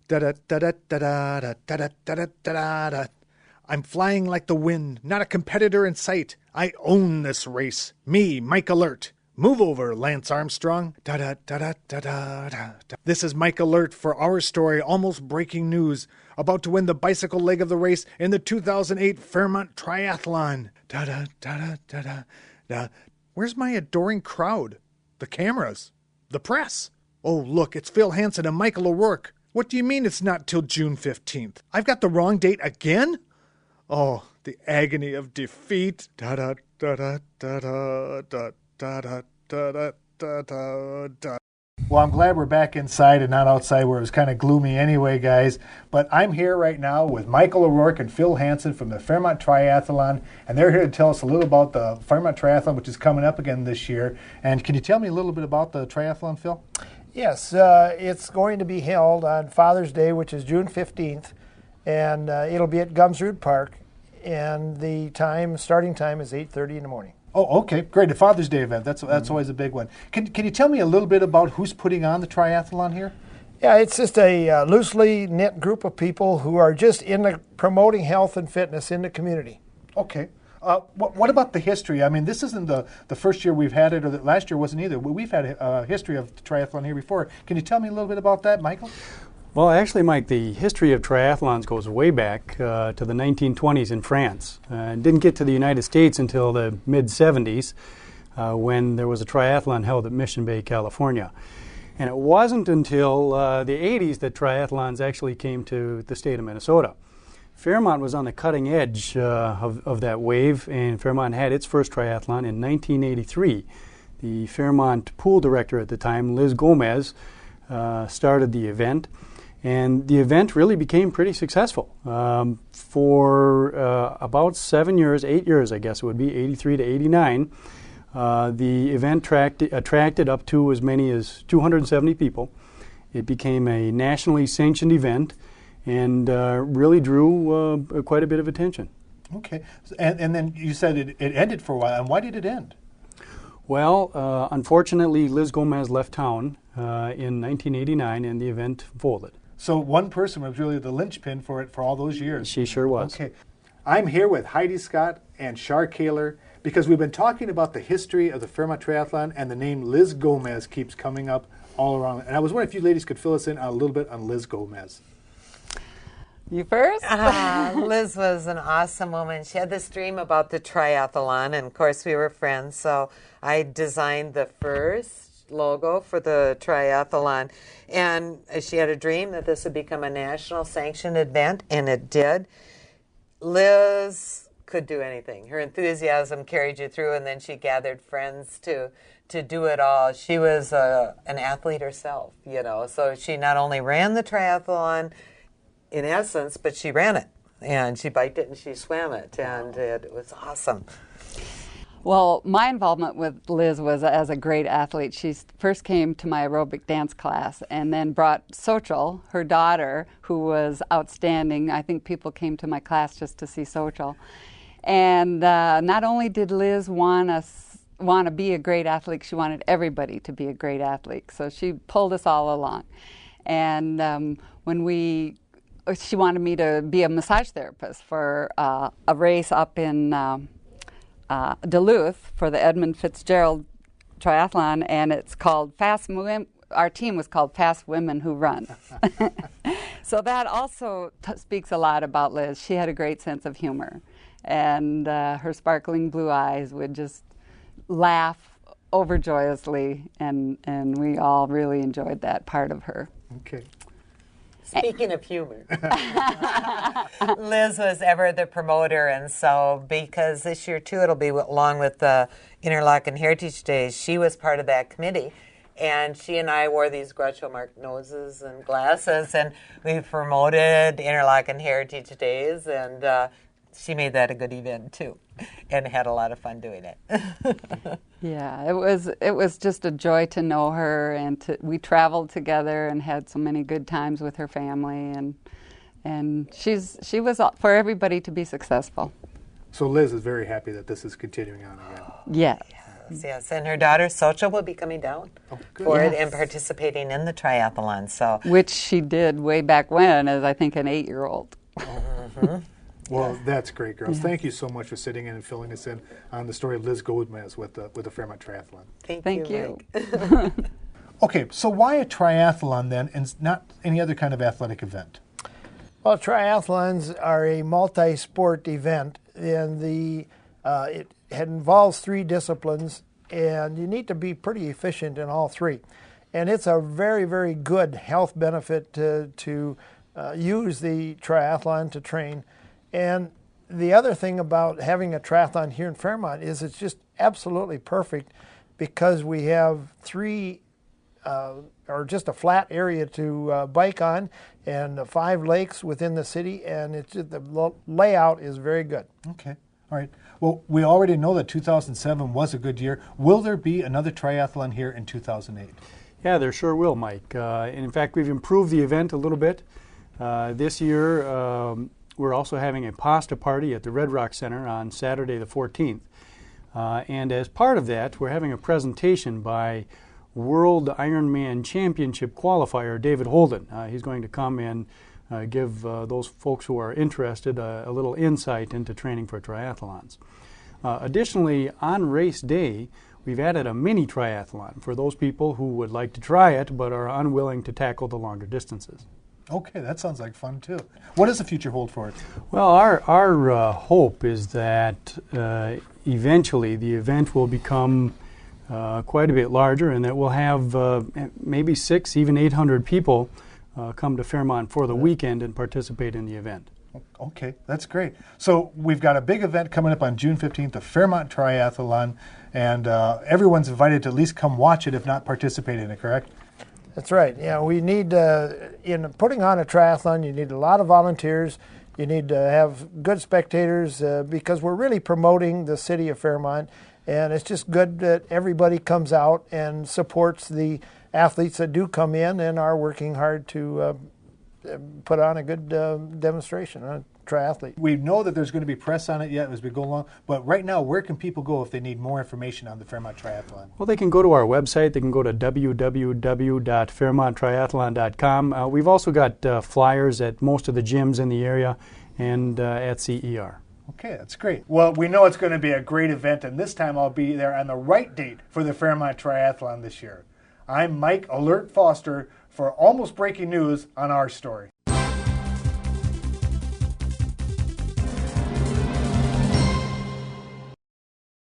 Da-da-da-da-da-da-da-da-da-da-da. I'm flying like the wind, not a competitor in sight. I own this race. Me, Mike Alert. Move over, Lance Armstrong. Da-da-da-da-da-da-da. This is Mike Alert for our story, almost breaking news. About to win the bicycle leg of the race in the 2008 Fairmont Triathlon. Da-da-da-da-da-da. Where's my adoring crowd? The cameras? The press? Oh, look, it's Phil Hanson and Michael O'Rourke. What do you mean it's not till June 15th? I've got the wrong date again? Oh, the agony of defeat. Da-da-da-da-da-da-da-da-da-da-da. Well, I'm glad we're back inside and not outside where it was kind of gloomy anyway, guys. But I'm here right now with Michael O'Rourke and Phil Hanson from the Fairmont Triathlon, and they're here to tell us a little about the Fairmont Triathlon, which is coming up again this year. And can you tell me a little bit about the triathlon, Phil? Yes, it's going to be held on Father's Day, which is June 15th, and it'll be at Gumsrud Park, and the starting time is 8:30 in the morning. Oh, okay, great. A Father's Day event. That's always a big one. Can you tell me a little bit about who's putting on the triathlon here? Yeah, it's just a loosely knit group of people who are just into promoting health and fitness in the community. Okay. What about the history? I mean, this isn't the first year we've had it, or last year wasn't either. We've had a history of the triathlon here before. Can you tell me a little bit about that, Michael? Well, actually, Mike, the history of triathlons goes way back to the 1920s in France. Didn't get to the United States until the mid-70s when there was a triathlon held at Mission Bay, California. And it wasn't until the 80s that triathlons actually came to the state of Minnesota. Fairmont was on the cutting edge of that wave, and Fairmont had its first triathlon in 1983. The Fairmont pool director at the time, Liz Gomez, started the event. And the event really became pretty successful. For about 8 years, I guess it would be, 83 to 89, the event attracted up to as many as 270 people. It became a nationally sanctioned event and really drew quite a bit of attention. Okay. And then you said it ended for a while. And why did it end? Well, unfortunately, Liz Gomez left town in 1989 and the event folded. So one person was really the linchpin for it for all those years. She sure was. Okay. I'm here with Heidi Scott and Shar Kaler because we've been talking about the history of the Fairmont Triathlon, and the name Liz Gomez keeps coming up all around. And I was wondering if you ladies could fill us in a little bit on Liz Gomez. You first? Liz was an awesome woman. She had this dream about the triathlon, and of course we were friends, so I designed the first logo for the triathlon, and she had a dream that this would become a national sanctioned event, and it did. Liz could do anything. Her enthusiasm carried you through, and then she gathered friends to do it all. She was an athlete herself, so she not only ran the triathlon in essence, but she ran it, and she biked it and she swam it, and it was awesome. Well, my involvement with Liz was as a great athlete. She first came to my aerobic dance class and then brought Sochel, her daughter, who was outstanding. I think people came to my class just to see Sochel. And not only did Liz want to be a great athlete, she wanted everybody to be a great athlete. So she pulled us all along. And she wanted me to be a massage therapist for a race up in Duluth for the Edmund Fitzgerald Triathlon, and it's called our team was called Fast Women Who Run. So that also speaks a lot about Liz. She had a great sense of humor, and her sparkling blue eyes would just laugh overjoyously, and we all really enjoyed that part of her. Okay. Speaking of humor, Liz was ever the promoter, and so because this year too it'll be along with the Interlochen Heritage Days, she was part of that committee, and she and I wore these Groucho Marx noses and glasses, and we promoted Interlochen Heritage Days, and she made that a good event too, and had a lot of fun doing it. Yeah, it was just a joy to know her, and we traveled together and had so many good times with her family, and she was for everybody to be successful. So Liz is very happy that this is continuing on again. Yes. Yes. And her daughter, Socha, will be coming down for it and participating in the triathlon. So, which she did way back when as, I think, an 8-year-old. Well, that's great, girls. Thank you so much for sitting in and filling us in on the story of Liz Gomez with the Fairmont Triathlon. Thank you. Mike. Okay, so why a triathlon then and not any other kind of athletic event? Well, triathlons are a multi-sport event, and it involves 3 disciplines, and you need to be pretty efficient in all 3. And it's a very, very good health benefit to use the triathlon to train. And the other thing about having a triathlon here in Fairmont is it's just absolutely perfect because we have 3 or just a flat area to bike on, and 5 lakes within the city, and the layout is very good. Okay, all right. Well, we already know that 2007 was a good year. Will there be another triathlon here in 2008? Yeah, there sure will, Mike. And in fact, we've improved the event a little bit. This year, we're also having a pasta party at the Red Rock Center on Saturday the 14th. And as part of that, we're having a presentation by World Ironman Championship qualifier David Holden. He's going to come and give those folks who are interested a little insight into training for triathlons. Additionally, on race day, we've added a mini triathlon for those people who would like to try it but are unwilling to tackle the longer distances. Okay, that sounds like fun too. What does the future hold for it? Well, our hope is that eventually the event will become quite a bit larger, and that we'll have maybe 600, even 800 people come to Fairmont for the weekend and participate in the event. Okay, that's great. So we've got a big event coming up on June 15th, the Fairmont Triathlon, and everyone's invited to at least come watch it, if not participate in it, correct? That's right. Yeah, we need, in putting on a triathlon, you need a lot of volunteers. You need to have good spectators because we're really promoting the city of Fairmont. And it's just good that everybody comes out and supports the athletes that do come in and are working hard to put on a good demonstration, a triathlete. We know that there's going to be press on it yet as we go along, but right now, where can people go if they need more information on the Fairmont Triathlon? Well, they can go to our website. They can go to www.fairmonttriathlon.com. We've also got flyers at most of the gyms in the area and at CER. Okay, that's great. Well, we know it's going to be a great event, and this time I'll be there on the right date for the Fairmont Triathlon this year. I'm Mike Alert Foster for Almost Breaking News on Our Story.